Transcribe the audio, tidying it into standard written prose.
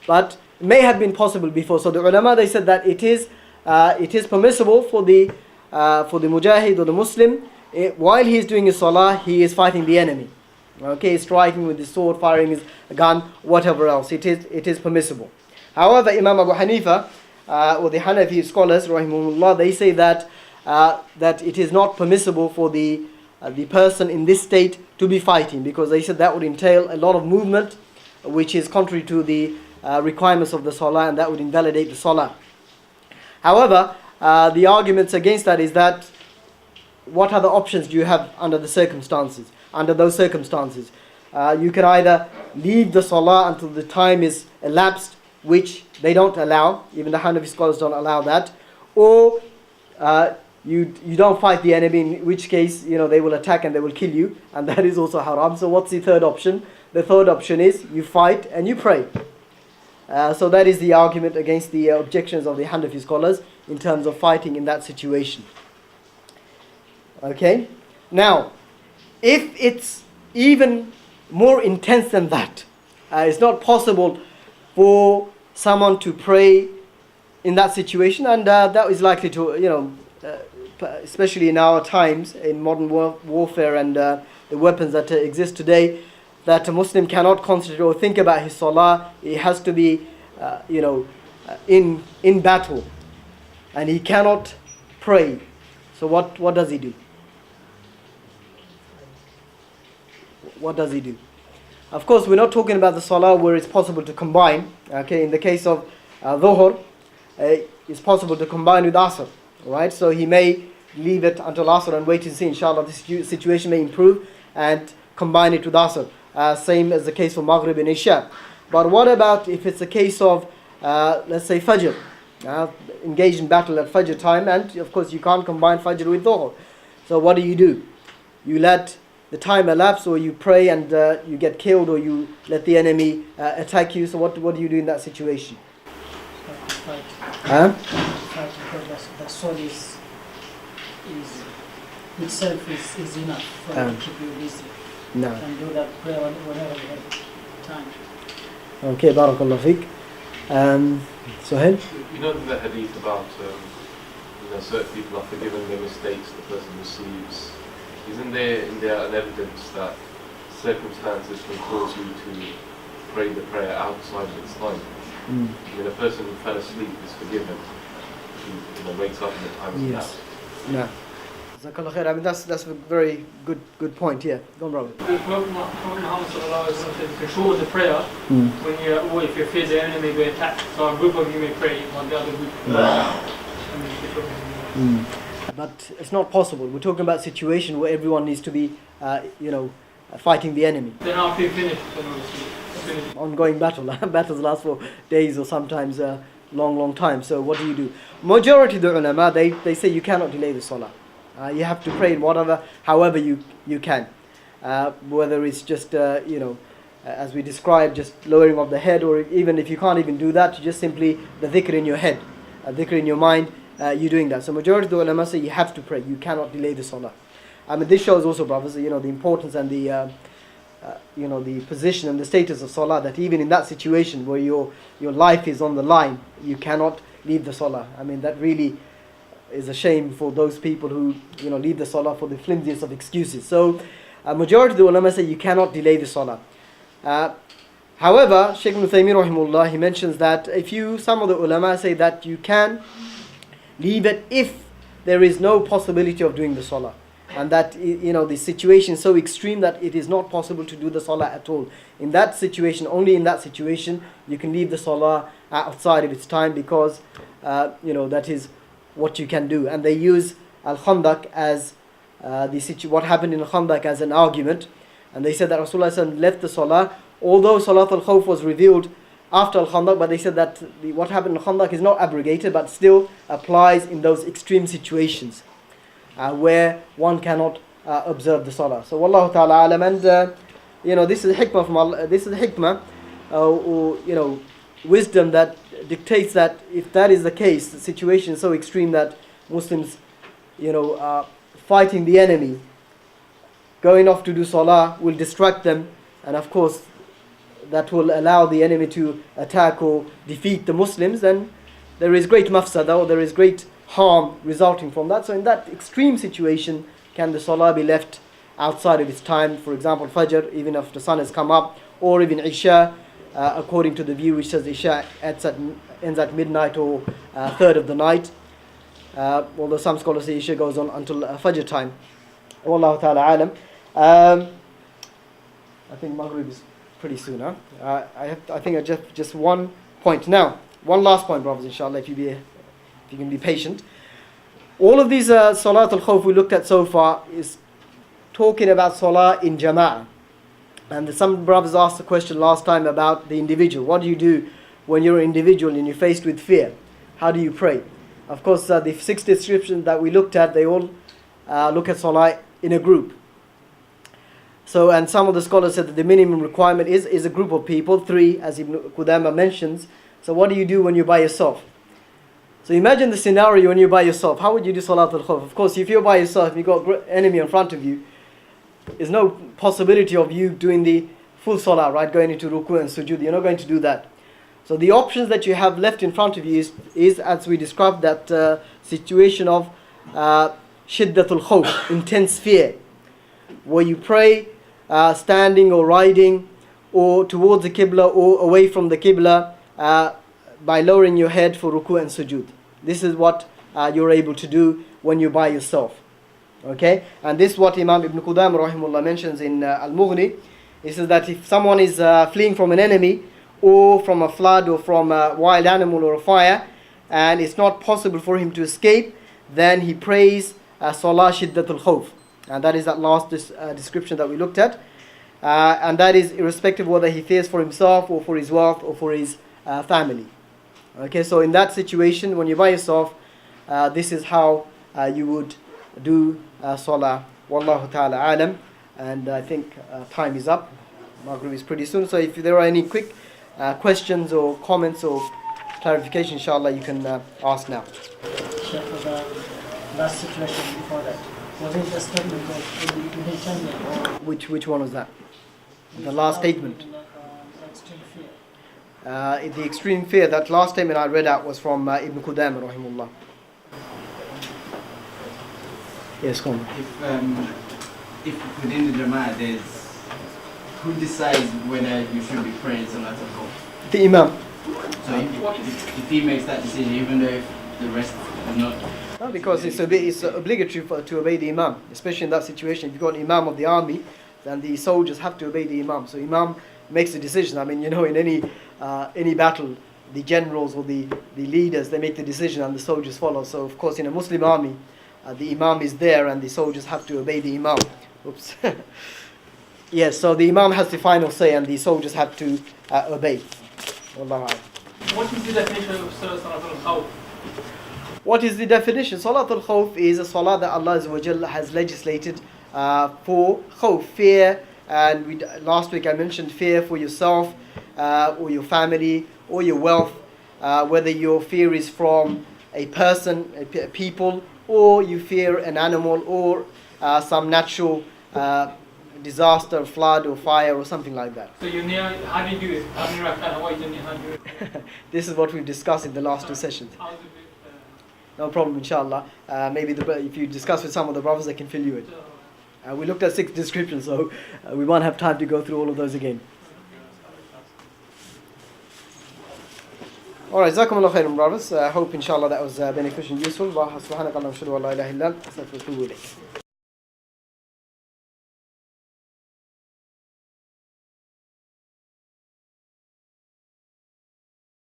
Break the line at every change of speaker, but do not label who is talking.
but it may have been possible before. So the ulama, they said that it is permissible for the mujahid or the Muslim, while he is doing his salah, he is fighting the enemy. Okay, striking with his sword, firing his gun, whatever else. It is permissible. However, Imam Abu Hanifa, or the Hanafi scholars, rahimahullah, they say that it is not permissible for the person in this state to be fighting, because they said that would entail a lot of movement, which is contrary to the requirements of the salah, and that would invalidate the salah. However, the arguments against that is that what other options do you have under those circumstances? You can either leave the salah until the time is elapsed, which they don't allow, even the Hanafi scholars don't allow that, or you don't fight the enemy, in which case they will attack and they will kill you, and that is also haram. So what's the third option? The third option is you fight and you pray. So that is the argument against the objections of the Hanafi scholars in terms of fighting in that situation. Okay? Now, if it's even more intense than that, it's not possible for someone to pray in that situation, and that is likely to, especially in our times, in modern warfare and the weapons that exist today, that a Muslim cannot concentrate or think about his salah. He has to be, in battle, and he cannot pray. So what does he do? What does he do? Of course, we're not talking about the salah where it's possible to combine. Okay, in the case of dhuhr, it's possible to combine with asr. Right, so he may leave it until asr and wait and see. Inshallah, this situation may improve and combine it with asr. Same as the case for maghrib and isha. But what about if it's a case of, let's say, fajr? Engaged in battle at fajr time, and of course you can't combine fajr with dhuhr. So what do? You let the time elapse, or you pray and you get killed, or you let the enemy attack you. So what do you do in that situation?
Fight. Because the sword is itself is enough to keep you busy.
No.
And do that prayer whenever you have time.
Okay, barakallah fiqh. Suhail?
You know the hadith about certain people are forgiven their mistakes the person receives. Isn't there an evidence that circumstances can cause you to pray the prayer outside of its time? I mean, a person who fell asleep is forgiven. He wakes up in the time.
Yes. No. Jazakallah khair. I mean, that's a very good point here. Go on, brother.
Prophet Muhammad sallallahu alaihi wasallam said, control the prayer when if you fear the enemy may be attacked. So a group of you may pray, while the other group
But it's not possible. We're talking about a situation where everyone needs to be, fighting the enemy.
Then after you finish, then obviously
ongoing battle. Battles last for days or sometimes a long time. So what do? Majority of the ulama, they say you cannot delay the salah. You have to pray in however you can. Whether it's just, as we described, just lowering of the head, or even if you can't even do that, you just simply the dhikr in your head, dhikr in your mind, you're doing that. So majority of the ulama say you have to pray. You cannot delay the salah. I mean, this shows also, brothers, the importance and the position and the status of salah, that even in that situation where your life is on the line, you cannot leave the salah. I mean, that really is a shame for those people who leave the salah for the flimsiest of excuses. So majority of the ulama say you cannot delay the salah. However, Shaykh Ibn Taymiyyah rahimahullah, he mentions that some of the ulama say that you can leave it if there is no possibility of doing the salah, and that the situation is so extreme that it is not possible to do the salah at all. In that situation, only in that situation, you can leave the salah outside of its time, because that is what you can do. And they use al-Khandaq as what happened in al-Khandaq as an argument, and they said that Rasulullah left the salah, although Salatul Khawf was revealed after al-Khandaq, but they said that what happened in al-Khandaq is not abrogated, but still applies in those extreme situations where one cannot observe the salah. So wallahu ta'ala alam, and this is hikmah from Allah. This is hikmah, wisdom that dictates that if that is the case, the situation is so extreme that Muslims, fighting the enemy, going off to do salah will distract them, and of course that will allow the enemy to attack or defeat the Muslims, then there is great mafsada, or there is great harm resulting from that. So in that extreme situation, can the salah be left outside of its time? For example, Fajr, even if the sun has come up, or even Isha, according to the view which says Isha ends at midnight or third of the night. Although some scholars say Isha goes on until Fajr time. Wallahu ta'ala alam. I think Maghrib is pretty soon, huh? I think I just one point. Now, one last point, brothers, inshallah, if you can be patient. All of these Salatul Khawf we looked at so far is talking about Salah in Jama'ah. And some brothers asked the question last time about the individual. What do you do when you're an individual and you're faced with fear? How do you pray? Of course, the 6 descriptions that we looked at, they all look at Salah in a group. So, and some of the scholars said that the minimum requirement is a group of people, 3, as Ibn Qudama mentions. So what do you do when you're by yourself? So imagine the scenario when you're by yourself. How would you do Salatul Khawf? Of course, if you're by yourself and you've got an enemy in front of you, there's no possibility of you doing the full Salah, right? Going into Ruku and Sujood. You're not going to do that. So the options that you have left in front of you is as we described, that situation of Shiddatul Khawf, intense fear, where you pray standing or riding or towards the Qibla or away from the Qibla by lowering your head for Ruku and Sujood. This is what you're able to do when you're by yourself. Okay? And this is what Imam Ibn Qudam rahimahullah mentions in Al-Mughni. He says that if someone is fleeing from an enemy or from a flood or from a wild animal or a fire, and it's not possible for him to escape, then he prays Salah Shiddatul Khawf. And that is that last description that we looked at. And that is irrespective of whether he fears for himself or for his wealth or for his family. Okay, so in that situation, when you're by yourself, this is how you would do Salah. Wallahu ta'ala alam. And I think time is up. Maghrib is pretty soon. So if there are any quick questions or comments or clarification, inshallah, you can ask now.
Sheikh, for the last situation before that, was it a statement of Ibn Taymiyyah?
Which one was that? The last statement.
The extreme fear.
The extreme fear, that last statement I read out was from Ibn Qudam rahimullah. Yes, come on.
If within the Jama'ah there's, who decides whether you should be praying Salatul Khawf?
The Imam.
So if he makes that decision, even though if the rest are not.
No, because it's obligatory to obey the Imam, especially in that situation. If you've got an Imam of the army, then the soldiers have to obey the Imam. So Imam makes the decision. I mean, you know, in any battle, the generals or the leaders, they make the decision and the soldiers follow. So of course in a Muslim army, the Imam is there and the soldiers have to obey the Imam. Oops. Yes, so the Imam has the final say and the soldiers have to obey. Wallahu a'lam.
What is the definition of Salatul Khawf?
What is the definition? Salatul Khawf is a salah that Allah Azza wa Jalla has legislated for khawf, fear. And last week I mentioned fear for yourself or your family or your wealth, whether your fear is from a person, a people, or you fear an animal or some natural disaster, flood or fire or something like that.
So how do you do it? How many rak'ah? What is how do you do it?
This is what we've discussed in the last 2 sessions.
How do you
No problem, inshallah. Maybe if you discuss with some of the brothers, they can fill you in. We looked at 6 descriptions, so we won't have time to go through all of those again. Alright, Jazakumullah khairan, brothers. I hope inshallah that was beneficial and useful. Subhanakallahumma wa bihamdika, ashhadu an la ilaha illa anta, astaghfiruka wa atubu ilayk.